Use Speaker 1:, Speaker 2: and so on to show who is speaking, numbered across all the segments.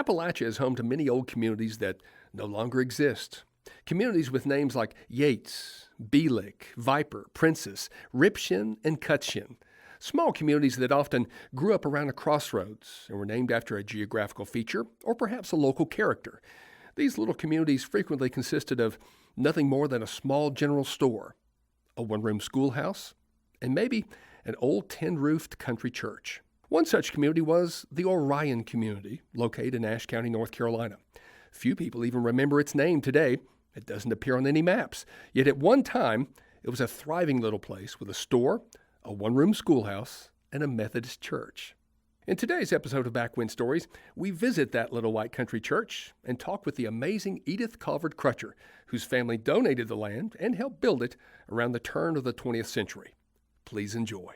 Speaker 1: Appalachia is home to many old communities that no longer exist. Communities with names like Yates, Belick, Viper, Princess, Ripshin, and Cutshin. Small communities that often grew up around a crossroads and were named after a geographical feature or perhaps a local character. These little communities frequently consisted of nothing more than a small general store, a one-room schoolhouse, and maybe an old tin-roofed country church. One such community was the Orion community, located in Ashe County, North Carolina. Few people even remember its name today. It doesn't appear on any maps. Yet at one time, it was a thriving little place with a store, a one-room schoolhouse, and a Methodist church. In today's episode of Backwind Stories, we visit that little white country church and talk with the amazing Edith Colvard Crutcher, whose family donated the land and helped build it around the turn of the 20th century. Please enjoy.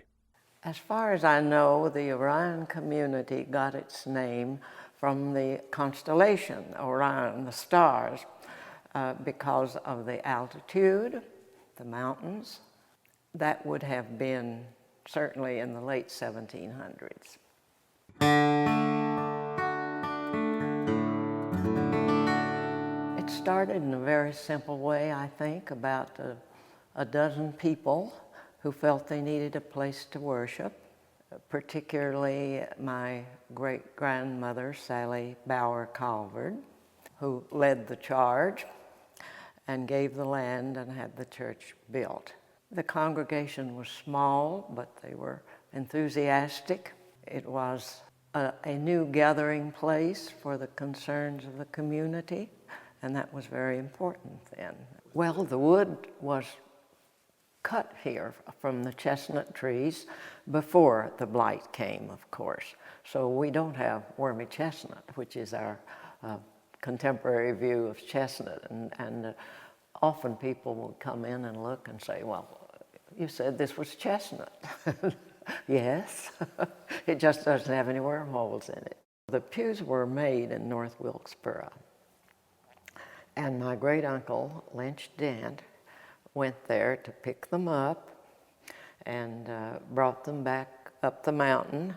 Speaker 2: As far as I know, the Orion community got its name from the constellation Orion, the stars, because of the altitude, the mountains. That would have been certainly in the late 1700s. It started in a very simple way, I think, about a dozen people who felt they needed a place to worship, particularly my great-grandmother, Sally Bower Colvard, who led the charge and gave the land and had the church built. The congregation was small, but they were enthusiastic. It was a new gathering place for the concerns of the community, and that was very important then. Well, the wood was cut here from the chestnut trees before the blight came, of course. So we don't have wormy chestnut, which is our contemporary view of chestnut. And often people will come in and look and say, well, you said this was chestnut. Yes, it just doesn't have any wormholes in it. The pews were made in North Wilkesboro. And my great-uncle, Lynch Dent, went there to pick them up and brought them back up the mountain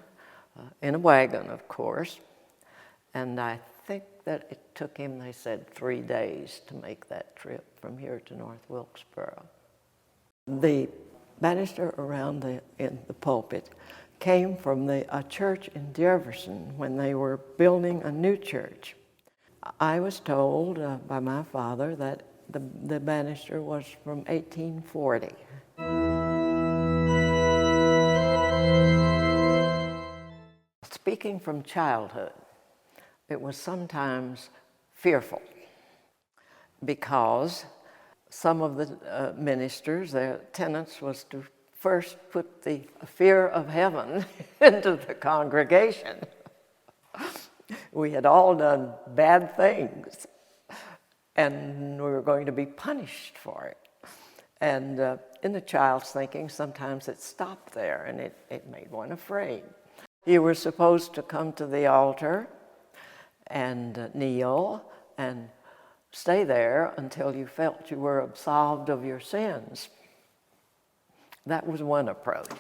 Speaker 2: in a wagon, of course. And I think that it took him, they said, 3 days to make that trip from here to North Wilkesboro. The banister around in the pulpit came from a church in Jefferson when they were building a new church. I was told by my father that the banister was from 1840. Speaking from childhood, it was sometimes fearful because some of the ministers, their tenets was to first put the fear of heaven into the congregation. We had all done bad things, and we were going to be punished for it. And in the child's thinking, sometimes it stopped there, and it made one afraid. You were supposed to come to the altar and kneel and stay there until you felt you were absolved of your sins. That was one approach.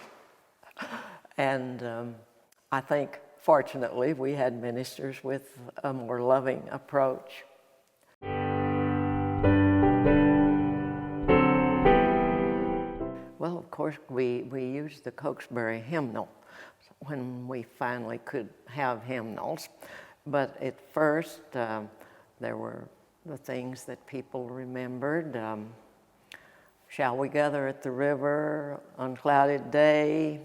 Speaker 2: And I think, fortunately, we had ministers with a more loving approach. Well, of course, we used the Cokesbury Hymnal when we finally could have hymnals. But at first, there were the things that people remembered. Shall we gather at the river, unclouded day,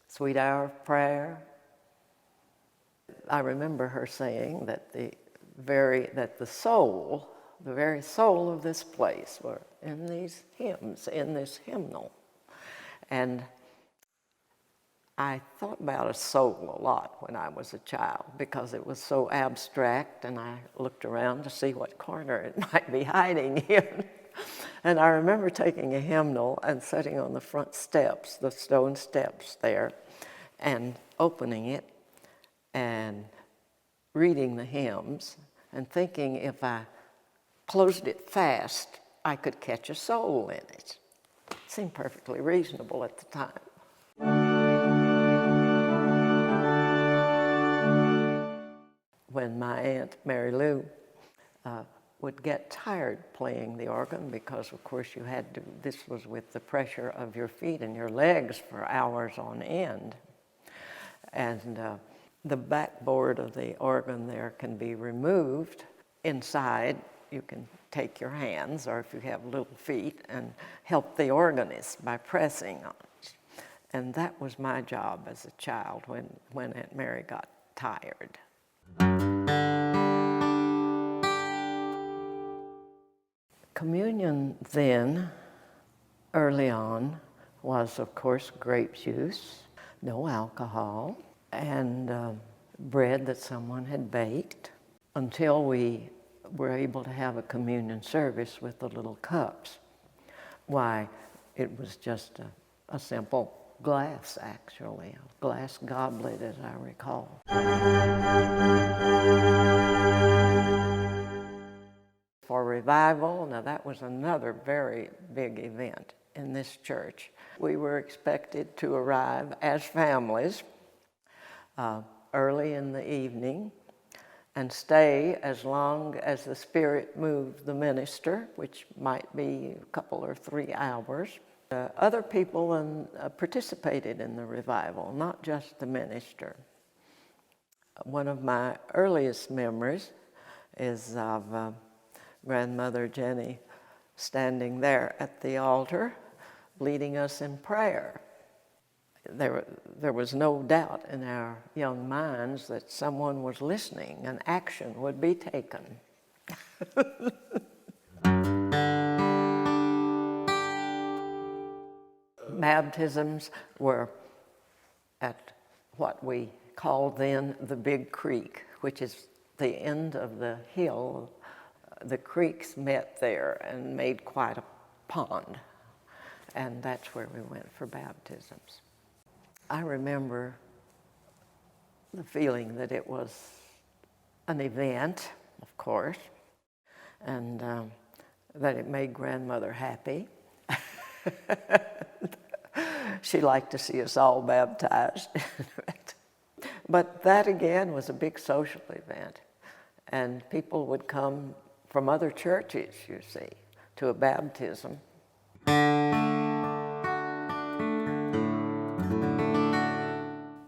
Speaker 2: sweet hour of prayer. I remember her saying that the very soul of this place were in these hymns, in this hymnal. And I thought about a soul a lot when I was a child because it was so abstract, and I looked around to see what corner it might be hiding in. And I remember taking a hymnal and sitting on the front steps, the stone steps there, and opening it and reading the hymns and thinking if I closed it fast, I could catch a soul in it. It seemed perfectly reasonable at the time. when my Aunt Mary Lou would get tired playing the organ, because of course you had to, this was with the pressure of your feet and your legs for hours on end. And the backboard of the organ there can be removed. Inside you can take your hands, or if you have little feet, and help the organist by pressing on it. And that was my job as a child when Aunt Mary got tired. Communion then, early on, was of course grape juice, no alcohol, and bread that someone had baked, until we were able to have a communion service with the little cups. Why, it was just a simple glass, actually, a glass goblet, as I recall. For revival, now that was another very big event in this church. We were expected to arrive as families early in the evening and stay as long as the Spirit moved the minister, which might be a couple or 3 hours. Other people participated in the revival, not just the minister. One of my earliest memories is of Grandmother Jenny standing there at the altar, leading us in prayer. There was no doubt in our young minds that someone was listening and action would be taken. Baptisms were at what we called then the Big Creek, which is the end of the hill. The creeks met there and made quite a pond, and that's where we went for baptisms. I remember the feeling that it was an event, of course, and that it made Grandmother happy. She liked to see us all baptized. But that again was a big social event, and people would come from other churches, you see, to a baptism.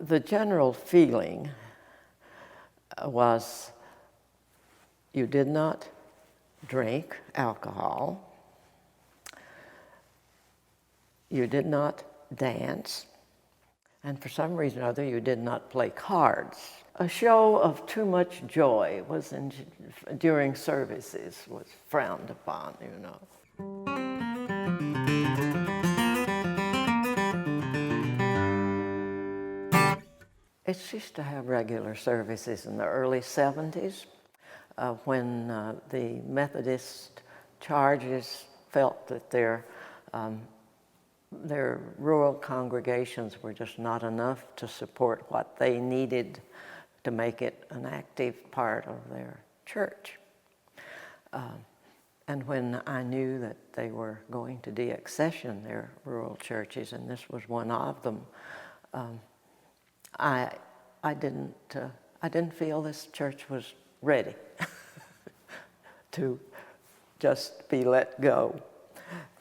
Speaker 2: The general feeling was you did not drink alcohol, you did not dance, and for some reason or other you did not play cards. A show of too much joy was during services was frowned upon, you know. It ceased to have regular services in the early 70s when the Methodist charges felt that their rural congregations were just not enough to support what they needed to make it an active part of their church. And when I knew that they were going to deaccession their rural churches, and this was one of them, I didn't feel this church was ready to just be let go.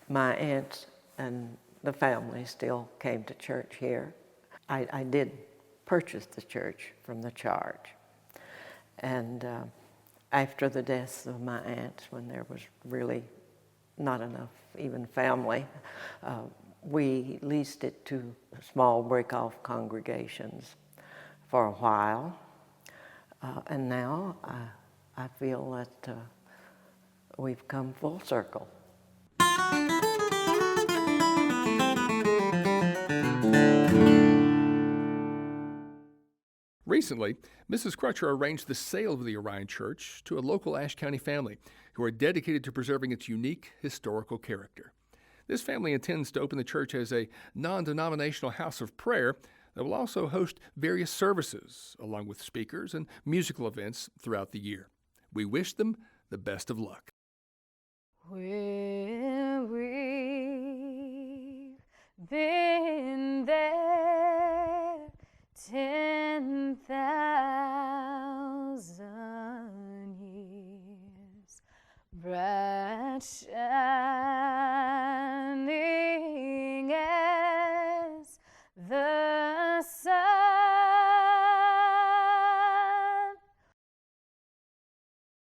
Speaker 2: My aunts and the family still came to church here. I did purchase the church from the charge. And after the deaths of my aunts, when there was really not enough even family, we leased it to small break-off congregations for a while. And now I feel that we've come full circle.
Speaker 1: Recently, Mrs. Crutcher arranged the sale of the Orion Church to a local Ashe County family who are dedicated to preserving its unique historical character. This family intends to open the church as a non-denominational house of prayer that will also host various services, along with speakers and musical events throughout the year. We wish them the best of luck.
Speaker 3: When we've been there 10,000 much